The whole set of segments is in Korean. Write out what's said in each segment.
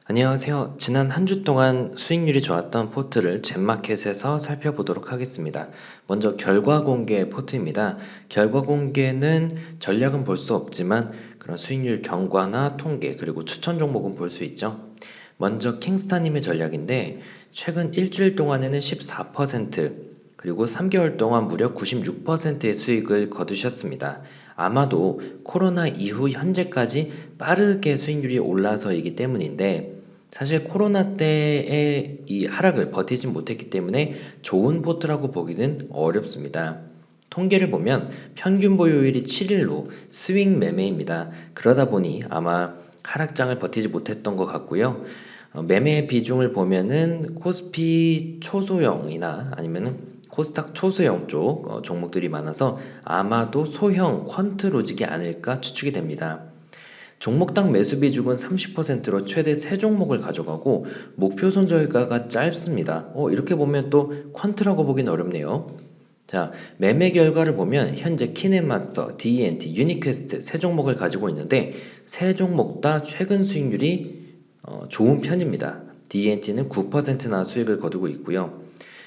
안녕하세요. 지난 한 주 동안 수익률이 좋았던 포트를 젠마켓에서 살펴보도록 하겠습니다. 먼저 결과 공개 포트입니다. 결과 공개는 전략은 볼 수 없지만 그런 수익률 경과나 통계 그리고 추천 종목은 볼 수 있죠. 먼저 킹스타님의 전략인데 최근 일주일 동안에는 14% 그리고 3개월 동안 무려 96%의 수익을 거두셨습니다. 아마도 코로나 이후 현재까지 빠르게 수익률이 올라서이기 때문인데 사실 코로나 때의 이 하락을 버티지 못했기 때문에 좋은 포트라고 보기는 어렵습니다. 통계를 보면 평균 보유일이 7일로 스윙 매매입니다. 그러다 보니 아마 하락장을 버티지 못했던 것 같고요. 매매 비중을 보면은 코스피 초소형이나 아니면은 코스닥 초소형 쪽 종목들이 많아서 아마도 소형 퀀트 로직이 아닐까 추측이 됩니다. 종목당 매수 비중은 30%로 최대 3종목을 가져가고 목표 손절가가 짧습니다. 이렇게 보면 또 퀀트라고 보긴 어렵네요. 자, 매매 결과를 보면 현재 키넷마스터, DENT, 유니퀘스트 3종목을 가지고 있는데 3종목 다 최근 수익률이 좋은 편입니다. DENT는 9%나 수익을 거두고 있고요.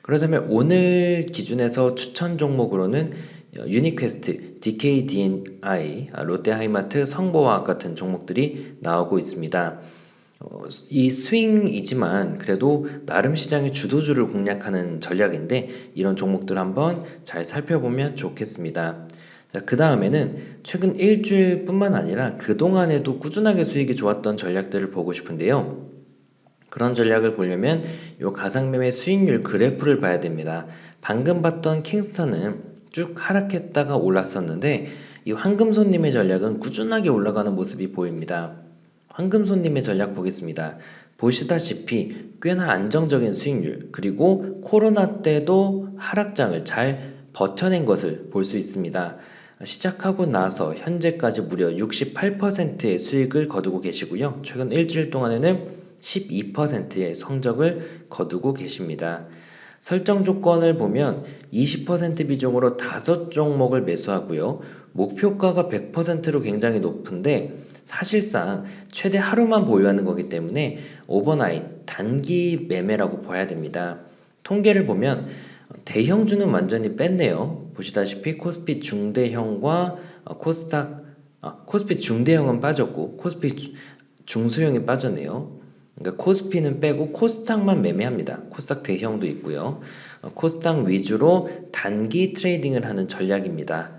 그러자면 오늘 기준에서 추천 종목으로는 유니퀘스트, DKDNI, 롯데하이마트, 성보화학 같은 종목들이 나오고 있습니다. 이 스윙이지만 그래도 나름 시장의 주도주를 공략하는 전략인데 이런 종목들 한번 잘 살펴보면 좋겠습니다. 그 다음에는 최근 일주일 뿐만 아니라 그동안에도 꾸준하게 수익이 좋았던 전략들을 보고 싶은데요. 그런 전략을 보려면 이 가상매매 수익률 그래프를 봐야 됩니다. 방금 봤던 킹스턴은 쭉 하락했다가 올랐었는데 이 황금손님의 전략은 꾸준하게 올라가는 모습이 보입니다. 황금손님의 전략 보겠습니다. 보시다시피 꽤나 안정적인 수익률 그리고 코로나 때도 하락장을 잘 버텨낸 것을 볼 수 있습니다. 시작하고 나서 현재까지 무려 68%의 수익을 거두고 계시고요. 최근 일주일 동안에는 12%의 성적을 거두고 계십니다. 설정 조건을 보면 20% 비중으로 5종목을 매수하고요. 목표가가 100%로 굉장히 높은데 사실상 최대 하루만 보유하는 거기 때문에 오버나잇 단기 매매라고 봐야 됩니다. 통계를 보면 대형주는 완전히 뺐네요. 보시다시피 코스피 중대형과 코스피 중대형은 빠졌고 코스피 중소형이 빠졌네요. 그러니까 코스피는 빼고 코스닥만 매매합니다. 코스닥 대형도 있고요. 코스닥 위주로 단기 트레이딩을 하는 전략입니다.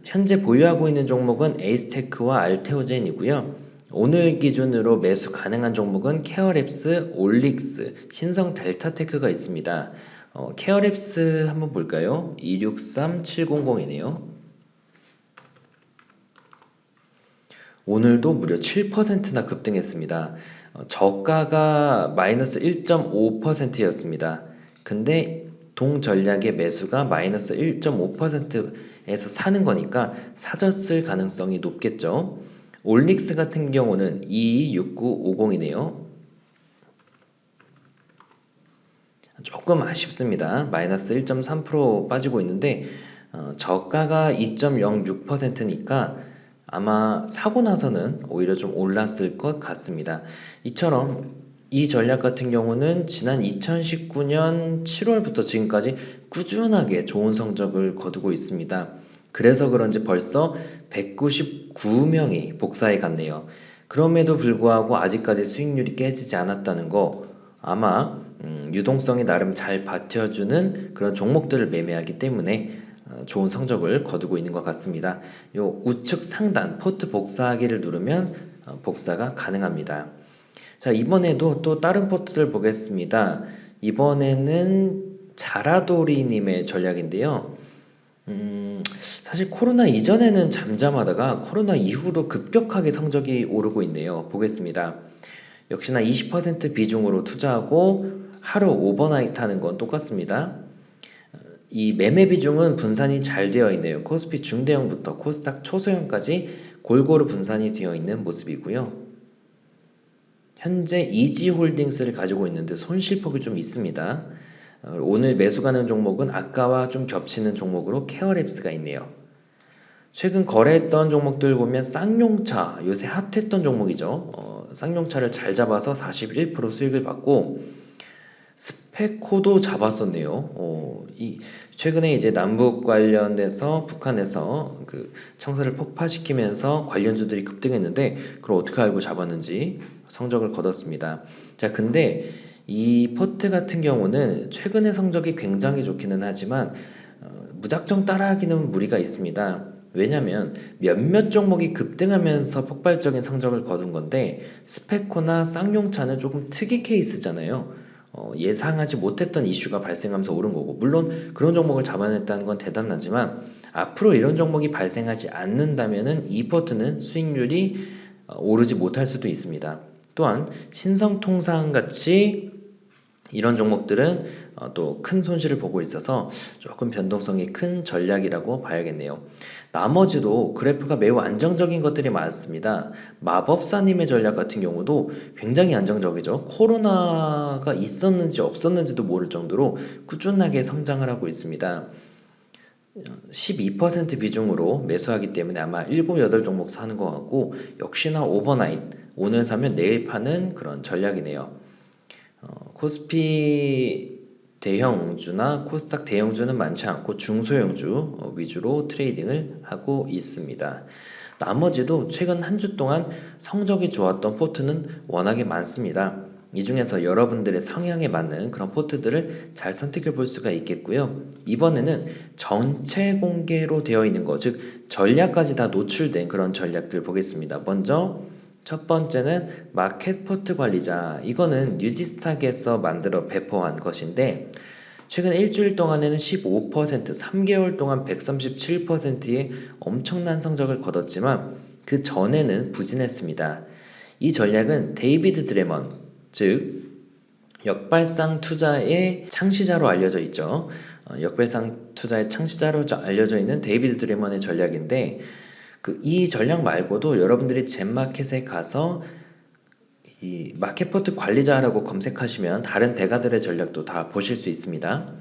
현재 보유하고 있는 종목은 에이스테크와 알테오젠이고요. 오늘 기준으로 매수 가능한 종목은 케어랩스, 올릭스, 신성 델타테크가 있습니다. 케어랩스 한번 볼까요? 263700이네요. 오늘도 무려 7%나 급등했습니다. 저가가 마이너스 1.5%였습니다. 근데 동전략의 매수가 마이너스 1.5%에서 사는 거니까 사졌을 가능성이 높겠죠. 올릭스 같은 경우는 226950이네요. 조금 아쉽습니다. 마이너스 1.3% 빠지고 있는데 저가가 2.06%니까 아마 사고 나서는 오히려 좀 올랐을 것 같습니다. 이처럼 이 전략 같은 경우는 지난 2019년 7월부터 지금까지 꾸준하게 좋은 성적을 거두고 있습니다. 그래서 그런지 벌써 199명이 복사해 갔네요. 그럼에도 불구하고 아직까지 수익률이 깨지지 않았다는 거 아마 유동성이 나름 잘 받쳐주는 그런 종목들을 매매하기 때문에 좋은 성적을 거두고 있는 것 같습니다. 요 우측 상단 포트 복사하기를 누르면 복사가 가능합니다. 자, 이번에도 또 다른 포트를 보겠습니다. 이번에는 자라도리님의 전략인데요. 사실 코로나 이전에는 잠잠하다가 코로나 이후로 급격하게 성적이 오르고 있네요. 보겠습니다. 역시나 20% 비중으로 투자하고 하루 오버나잇 하는 건 똑같습니다. 이 매매 비중은 분산이 잘 되어 있네요. 코스피 중대형부터 코스닥 초소형까지 골고루 분산이 되어 있는 모습이고요. 현재 이지홀딩스를 가지고 있는데 손실폭이 좀 있습니다. 오늘 매수 가는 종목은 아까와 좀 겹치는 종목으로 케어랩스가 있네요. 최근 거래했던 종목들 보면 쌍용차 요새 핫했던 종목이죠. 쌍용차를 잘 잡아서 41% 수익을 받고 스페코도 잡았었네요. 최근에 이제 남북 관련돼서 북한에서 그 청사를 폭파시키면서 관련주들이 급등했는데 그걸 어떻게 알고 잡았는지 성적을 거뒀습니다. 자, 근데 이 포트 같은 경우는 최근의 성적이 굉장히 좋기는 하지만 무작정 따라하기는 무리가 있습니다. 왜냐면 몇몇 종목이 급등하면서 폭발적인 성적을 거둔 건데 스페코나 쌍용차는 조금 특이 케이스잖아요. 예상하지 못했던 이슈가 발생하면서 오른 거고, 물론 그런 종목을 잡아냈다는 건 대단하지만 앞으로 이런 종목이 발생하지 않는다면은 이 포트는 수익률이 오르지 못할 수도 있습니다. 또한 신성통상 같이 이런 종목들은 또 큰 손실을 보고 있어서 조금 변동성이 큰 전략이라고 봐야겠네요. 나머지도 그래프가 매우 안정적인 것들이 많습니다. 마법사님의 전략 같은 경우도 굉장히 안정적이죠. 코로나가 있었는지 없었는지도 모를 정도로 꾸준하게 성장을 하고 있습니다. 12% 비중으로 매수하기 때문에 아마 7, 8종목 사는 것 같고, 역시나 오버나잇, 오늘 사면 내일 파는 그런 전략이네요. 코스피 대형주나 코스닥 대형주는 많지 않고 중소형주 위주로 트레이딩을 하고 있습니다. 나머지도 최근 한 주 동안 성적이 좋았던 포트는 워낙에 많습니다. 이 중에서 여러분들의 성향에 맞는 그런 포트들을 잘 선택해 볼 수가 있겠고요. 이번에는 전체 공개로 되어 있는 것, 즉 전략까지 다 노출된 그런 전략들 보겠습니다. 먼저 첫 번째는 마켓 포트 관리자. 이거는 뉴지스탁에서 만들어 배포한 것인데 최근 일주일 동안에는 15%, 3개월 동안 137%의 엄청난 성적을 거뒀지만 그 전에는 부진했습니다. 이 전략은 데이비드 드레먼, 즉 역발상 투자의 창시자로 알려져 있죠. 역발상 투자의 창시자로 알려져 있는 데이비드 드레먼의 전략인데 이 전략 말고도 여러분들이 젠마켓에 가서 이 마켓포트 관리자라고 검색하시면 다른 대가들의 전략도 다 보실 수 있습니다.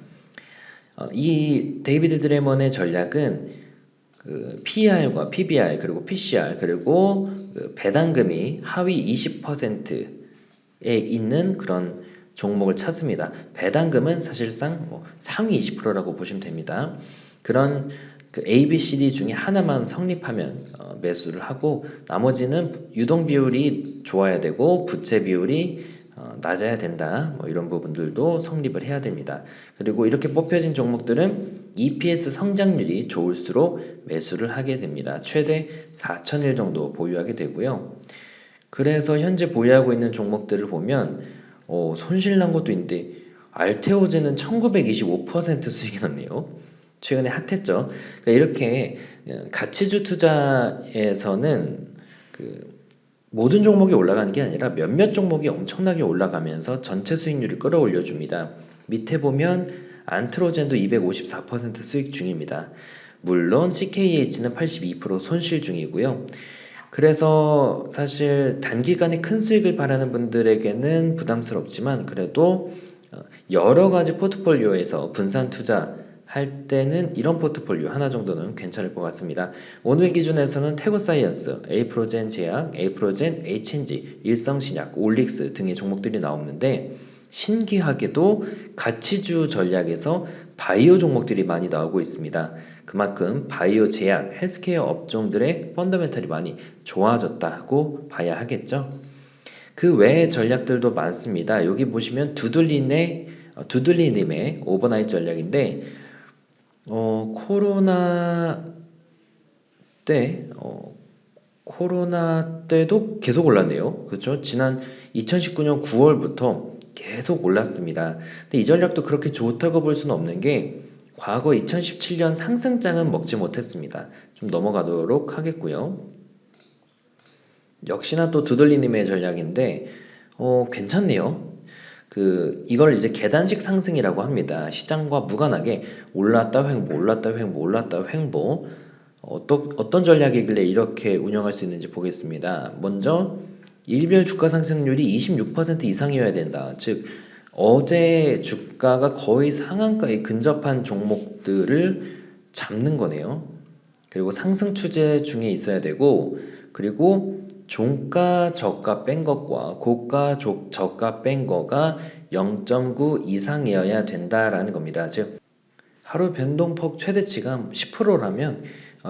이 데이비드 드레먼의 전략은 PER과 PBR 그리고 PCR 그리고 배당금이 하위 20%에 있는 그런 종목을 찾습니다. 배당금은 사실상 상위 20%라고 보시면 됩니다. 그런 A, B, C, D 중에 하나만 성립하면 매수를 하고 나머지는 유동 비율이 좋아야 되고 부채 비율이 낮아야 된다. 이런 부분들도 성립을 해야 됩니다. 그리고 이렇게 뽑혀진 종목들은 EPS 성장률이 좋을수록 매수를 하게 됩니다. 최대 4,000일 정도 보유하게 되고요. 그래서 현재 보유하고 있는 종목들을 보면 손실 난 것도 있는데 알테오제는 1925% 수익이 났네요. 최근에 핫했죠. 그러니까 이렇게 가치주 투자에서는 모든 종목이 올라가는 게 아니라 몇몇 종목이 엄청나게 올라가면서 전체 수익률을 끌어올려 줍니다. 밑에 보면 안트로젠도 254% 수익 중입니다. 물론 CKH는 82% 손실 중이고요. 그래서 사실 단기간에 큰 수익을 바라는 분들에게는 부담스럽지만 그래도 여러 가지 포트폴리오에서 분산 투자할 때는 이런 포트폴리오 하나 정도는 괜찮을 것 같습니다. 오늘 기준에서는 태고사이언스, 에이프로젠 제약, 에이프로젠, H&G, 일성신약, 올릭스 등의 종목들이 나오는데 신기하게도 가치주 전략에서 바이오 종목들이 많이 나오고 있습니다. 그만큼 바이오 제약, 헬스케어 업종들의 펀더멘털이 많이 좋아졌다고 봐야 하겠죠. 그 외의 전략들도 많습니다. 여기 보시면 두들리님의 오버나잇 전략인데 코로나 때도 계속 올랐네요. 그렇죠? 지난 2019년 9월부터 계속 올랐습니다. 근데 이 전략도 그렇게 좋다고 볼 수는 없는 게 과거 2017년 상승장은 먹지 못했습니다. 좀 넘어가도록 하겠고요. 역시나 또 두들리님의 전략인데 괜찮네요. 이걸 이제 계단식 상승이라고 합니다. 시장과 무관하게 올랐다 횡보, 올랐다 횡보, 올랐다 횡보. 어떤 전략이길래 이렇게 운영할 수 있는지 보겠습니다. 먼저 일별 주가 상승률이 26% 이상이어야 된다. 즉 어제 주가가 거의 상한가에 근접한 종목들을 잡는 거네요. 그리고 상승 추세 중에 있어야 되고, 그리고 종가 저가 뺀 것과 고가 저가 뺀 거가 0.9 이상이어야 된다라는 겁니다. 즉 하루 변동폭 최대치가 10%라면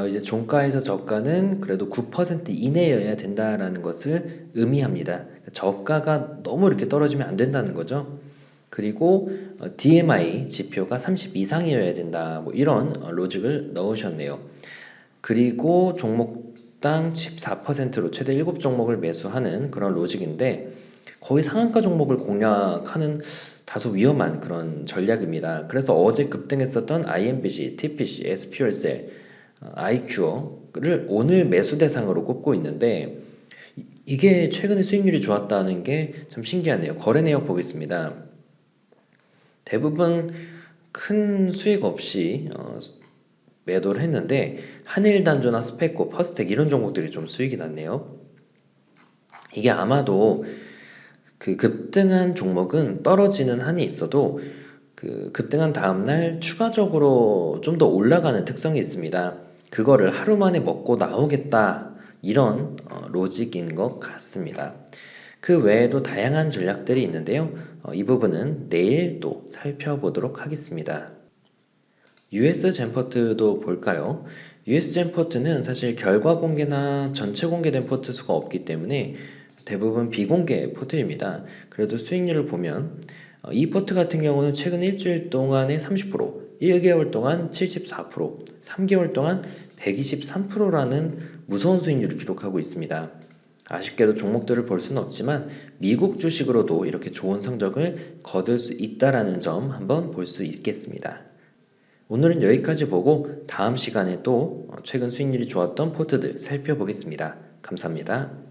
이제 종가에서 저가는 그래도 9% 이내여야 된다라는 것을 의미합니다. 저가가 너무 이렇게 떨어지면 안 된다는 거죠. 그리고 DMI 지표가 30 이상이어야 된다. 뭐 이런 로직을 넣으셨네요. 그리고 종목당 14%로 최대 7종목을 매수하는 그런 로직인데, 거의 상한가 종목을 공략하는 다소 위험한 그런 전략입니다. 그래서 어제 급등했었던 IMBC, TPC, SPL셀, IQ어를 오늘 매수 대상으로 꼽고 있는데, 이게 최근에 수익률이 좋았다는 게 참 신기하네요. 거래 내역 보겠습니다. 대부분 큰 수익 없이 매도를 했는데, 한일단조나 스페코, 퍼스텍 이런 종목들이 좀 수익이 났네요. 이게 아마도 그 급등한 종목은 떨어지는 한이 있어도 그 급등한 다음날 추가적으로 좀 더 올라가는 특성이 있습니다. 그거를 하루 만에 먹고 나오겠다, 이런 로직인 것 같습니다. 그 외에도 다양한 전략들이 있는데요. 이 부분은 내일 또 살펴보도록 하겠습니다. US 젠포트도 볼까요? US 젠포트는 사실 결과 공개나 전체 공개된 포트 수가 없기 때문에 대부분 비공개 포트입니다. 그래도 수익률을 보면 이 포트 같은 경우는 최근 일주일 동안에 30%, 1개월 동안 74%, 3개월 동안 123%라는 무서운 수익률을 기록하고 있습니다. 아쉽게도 종목들을 볼 수는 없지만 미국 주식으로도 이렇게 좋은 성적을 거둘 수 있다는 점 한번 볼 수 있겠습니다. 오늘은 여기까지 보고 다음 시간에 또 최근 수익률이 좋았던 포트들 살펴보겠습니다. 감사합니다.